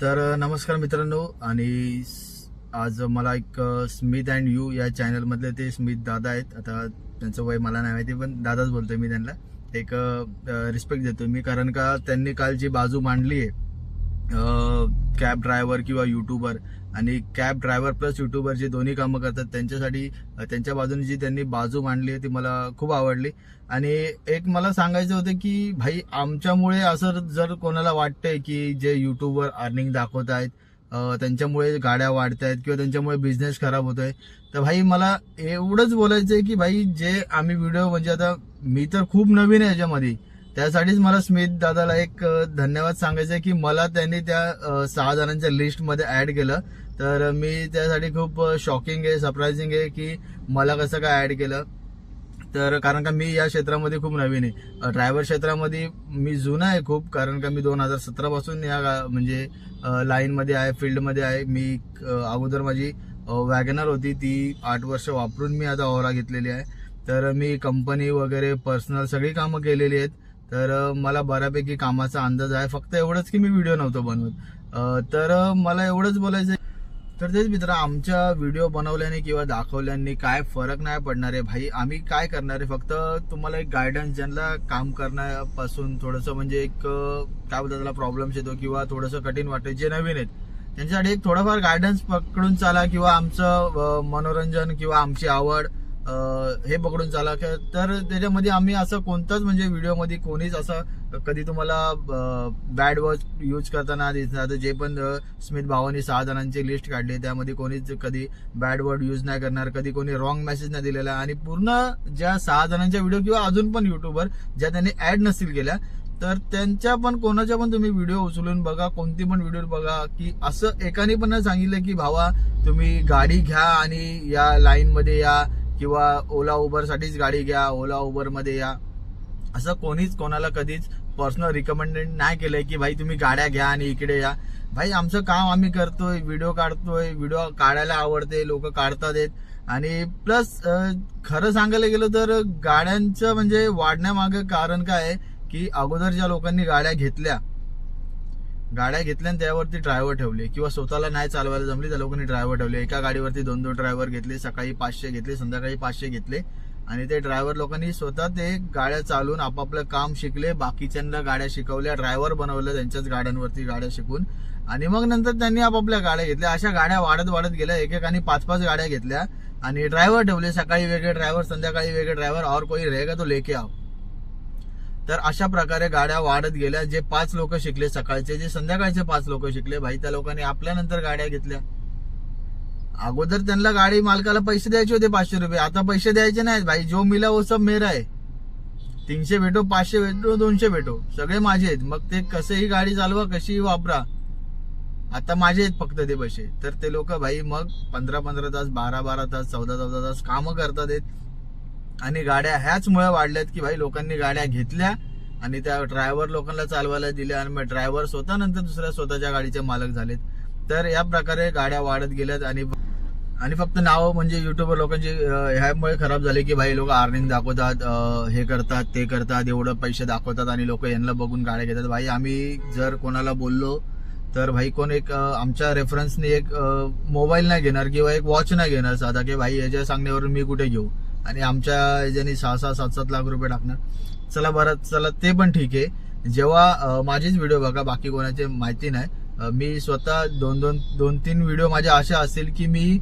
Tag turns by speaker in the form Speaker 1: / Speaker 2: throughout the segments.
Speaker 1: तर नमस्कार मित्रांनो. आणि आज मला एक स्मिथ अँड यू या चॅनलमधले ते स्मिथ दादा आहेत. आता त्यांचं वय मला नाही माहिती, पण दादाच बोलतोय मी त्यांना. एक रिस्पेक्ट देतो मी, कारण का त्यांनी काल जी बाजू मांडली आहे कॅब ड्रायव्हर किंवा युट्यूबर, आणि कॅब ड्रायव्हर प्लस युट्यूबर जे दोन्ही कामं करतात त्यांच्यासाठी त्यांच्या बाजूने जी त्यांनी बाजू मांडली आहे ती मला खूप आवडली. आणि एक मला सांगायचं होतं की भाई, आमच्यामुळे असं जर कोणाला वाटतंय की जे युट्यूबवर अर्निंग दाखवत आहेत त्यांच्यामुळे गाड्या वाढत आहेत किंवा त्यांच्यामुळे बिझनेस खराब होतोय, तर भाई मला एवढंच बोलायचं आहे की भाई जे आम्ही व्हिडिओ, म्हणजे आता मी तर खूप नवीन आहे याच्यामध्ये, त्यासाठीच मला स्मिथ दादाला एक धन्यवाद सांगायचा आहे की मला त्यांनी त्या 6 जणांच्या लिस्टमध्ये ऍड केलं. तर मी त्यासाठी खूप शॉकिंग आहे, सरप्राइझिंग आहे की मला कसं काय ऍड केलं. तर कारण का मी या क्षेत्रामध्ये खूप नवीन आहे, ड्रायव्हर क्षेत्रामध्ये मी जुना आहे खूप, कारण का मी 2017 पासून या म्हणजे लाईनमध्ये आहे, फील्डमध्ये आहे. मी अगोदर माझी वॅगनर होती, ती 8 वर्ष वापरून मी आता ओरा घेतलेली आहे. तर मी कंपनी वगैरे पर्सनल सगळी कामं केलेली आहेत. तर मला बऱ्यापैकी कामाचा अंदाज आहे. फक्त एवढंच की मी व्हिडिओ नव्हतो बनवत. तर मला एवढंच बोलायचं. तर तेच मित्र, आमच्या व्हिडिओ बनवल्याने किंवा दाखवल्याने काय फरक नाही पडणार आहे भाई. आम्ही काय करणार आहे, फक्त तुम्हाला एक गायडन्स, ज्यांना काम करण्यापासून थोडंसं म्हणजे एक काय बोलतात त्याला प्रॉब्लेम्स येतो किंवा थोडंसं कठीण वाटतं, जे नवीन आहेत त्यांच्यासाठी एक थोडाफार गायडन्स पकडून चाला, किंवा आमचं मनोरंजन किंवा आमची आवड हे पकडून चाला. तर त्याच्यामध्ये आम्ही असं कोणताच म्हणजे व्हिडिओमध्ये कोणीच असं कधी तुम्हाला बॅड वर्ड यूज करताना दिसणार. जे पण स्मिथ भावानी 6 जणांची लिस्ट काढली त्यामध्ये कोणीच कधी बॅड वर्ड यूज नाही करणार, कधी कोणी रॉंग मेसेज नाही दिलेला. आणि पूर्ण ज्या 6 जणांच्या व्हिडिओ किंवा अजून पण युट्यूबर ज्या त्यांनी ऍड नसतील केल्या, तर त्यांच्या पण कोणाच्या पण तुम्ही व्हिडिओ उचलून बघा, कोणती पण व्हिडिओ बघा, की असं एकाने पण नाही सांगितलं की भावा तुम्ही गाडी घ्या आणि या लाईन मध्ये या, किंवा ओला उबर साठीच गाडी घ्या, ओला उबर मध्ये या. असं कोणीच कोणाला कधीच पर्सनल रिकमेंडेड नाही केलंय की भाई तुम्ही गाड्या घ्या आणि इकडे या. भाई आमचं काम आम्ही करतोय, व्हिडिओ काढतोय, व्हिडिओ काढायला आवडते, लोक काढतात आहेत. आणि प्लस खरं सांगायला गेलं तर गाड्यांचं म्हणजे वाढण्यामागे कारण काय आहे की अगोदर ज्या लोकांनी गाड्या घेतल्या आणि त्यावरती ड्रायव्हर ठेवले, किंवा स्वतःला नाही चालवायला जमली त्या लोकांनी ड्रायव्हर ठेवले. एका गाडीवरती 2-2 ड्रायव्हर घेतले, सकाळी 500 घेतले, संध्याकाळी 500 घेतले. आणि ते ड्रायव्हर लोकांनी स्वतः ते गाड्या चालून आपापलं काम शिकले, बाकीच्यांना गाड्या शिकवल्या, ड्रायव्हर बनवलं त्यांच्याच गाड्यांवरती गाड्या शिकून. आणि मग नंतर त्यांनी आपापल्या गाड्या घेतल्या. अशा गाड्या वाढत वाढत गेल्या, एकेकाने 5-5 गाड्या घेतल्या आणि ड्रायव्हर ठेवले. सकाळी वेगळे ड्रायव्हर, संध्याकाळी वेगळे ड्रायव्हर, और कोई रहेगा तो लेके आओ. तर अशा प्रकारे गाड्या वाढत गेल्या. जे 5 लोक शिकले सकाळचे, जे संध्याकाळचे 5 लोक शिकले, भाई त्या लोकांनी आपल्यानंतर गाड्या घेतल्या. अगोदर त्यांना गाडी मालकाला पैसे द्यायचे होते 500 रुपये, आता पैसे द्यायचे नाहीत भाई. जो मिला वो सब मेरा आहे. 300 भेटो, 500 भेटो, 200 भेटो, सगळे माझे आहेत. मग ते कसेही गाडी चालवा, कशीही वापरा, आता माझे आहेत फक्त ते पैसे. तर ते लोक भाई मग 15-15 तास, 12-12 तास, 14-14 तास कामं करतात आहेत. आणि गाड्या ह्याचमुळे वाढल्यात की भाई लोकांनी गाड्या घेतल्या आणि त्या ड्रायव्हर लोकांना चालवायला दिल्या, आणि मग ड्रायव्हर स्वतः नंतर दुसऱ्या स्वतःच्या गाडीचे मालक झालेत. तर या प्रकारे गाड्या वाढत गेल्यात. आणि फक्त नाव म्हणजे युट्यूबर लोकांची ह्यामुळे खराब झाले की भाई लोक अर्निंग दाखवतात, हे करतात, ते करतात, एवढं पैसे दाखवतात आणि लोक यांना बघून गाड्या घेतात. भाई आम्ही जर कोणाला बोललो तर भाई कोण एक आमच्या रेफरन्सने एक मोबाईल नाही घेणार किंवा एक वॉच नाही घेणार साधा, की भाई याच्या सांगण्यावरून मी कुठे घेऊ, आणि आमच्या याच्याने 6-6, 7-7 लाख रुपये टाकणार. चला बरं, चला ते पण ठीक आहे. जेव्हा माझीच व्हिडिओ बघा, बाकी कोणाचे माहिती नाही. मी स्वतः 2-3 व्हिडिओ माझे असे असतील की मी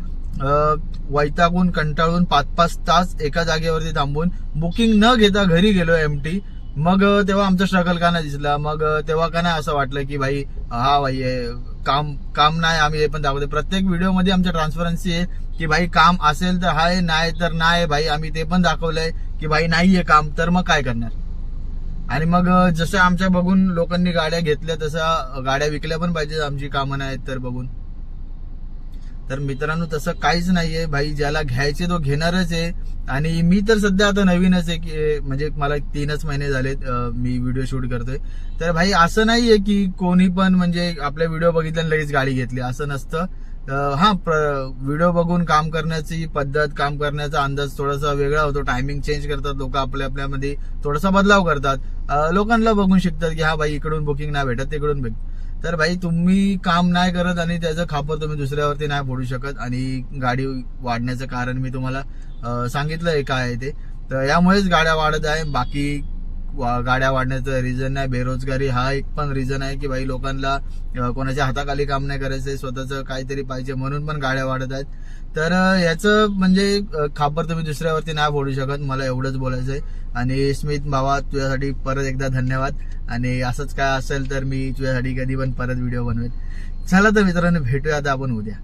Speaker 1: वैतागून कंटाळून 5-5 तास एका जागेवरती थांबून बुकिंग न घेता घरी गेलो एमटी. मग तेव्हा आमचा स्ट्रगल का नाही दिसला, मग तेव्हा का नाही असं वाटलं की भाई हा भाई काम नाही. आम्ही हे पण दाखवतो प्रत्येक व्हिडिओमध्ये, आमच्या ट्रान्सपरन्सी आहे की भाई काम असेल तर हाय, नाही तर नाही. भाई आम्ही ते पण दाखवलंय की भाई नाहीये काम, तर मग काय करणार. आणि मग जसं आमच्या बघून लोकांनी गाड्या घेतल्या, तसं गाड्या विकल्या पण पाहिजे, आमची कामं नाहीत तर बघून. तर मित्रांनो तसं काहीच नाहीये भाई, ज्याला घ्यायचे तो घेणारच आहे. आणि मी तर सध्या आता नवीनच आहे की म्हणजे मला 3च महिने झालेत मी व्हिडिओ शूट करतोय. तर भाई असं नाहीये की कोणी पण म्हणजे आपल्या व्हिडिओ बघितल्याने लगेच गाडी घेतली, असं नसतं. हा, व्हिडिओ बघून काम करण्याची पद्धत, काम करण्याचा अंदाज थोडासा वेगळा होतो. टायमिंग चेंज करतात लोक, आपल्यामध्ये थोडासा बदलाव करतात. लोकांना बघून शिकतात की हा भाई इकडून बुकिंग नाही भेटत, तिकडून भेट. तर भाई तुम्ही काम नाही करत आणि त्याचं खापर तुम्ही दुसऱ्यावरती नाही फोडू शकत. आणि गाडी वाढण्याचं कारण मी तुम्हाला सांगितलंय काय आहे ते. तर यामुळेच गाड्या वाढत आहे. बाकी गाड्या वाढण्याचं रिझन नाही, बेरोजगारी हा एक पण रिझन आहे की भाई लोकांना कोणाच्या हाताखाली काम नाही करायचंय, स्वतःचं काहीतरी पाहिजे म्हणून पण गाड्या वाढत आहेत. तर याचं म्हणजे खापर तुम्ही दुसऱ्यावरती नाही फोडू शकत, मला एवढंच बोलायचंय. आणि स्मित भावा तुझ्यासाठी परत एकदा धन्यवाद. आणि असंच काय असेल तर मी तुझ्यासाठी कधी पण परत व्हिडिओ बनवेल. चला तर मित्रांनो, भेटूया आता आपण उद्या.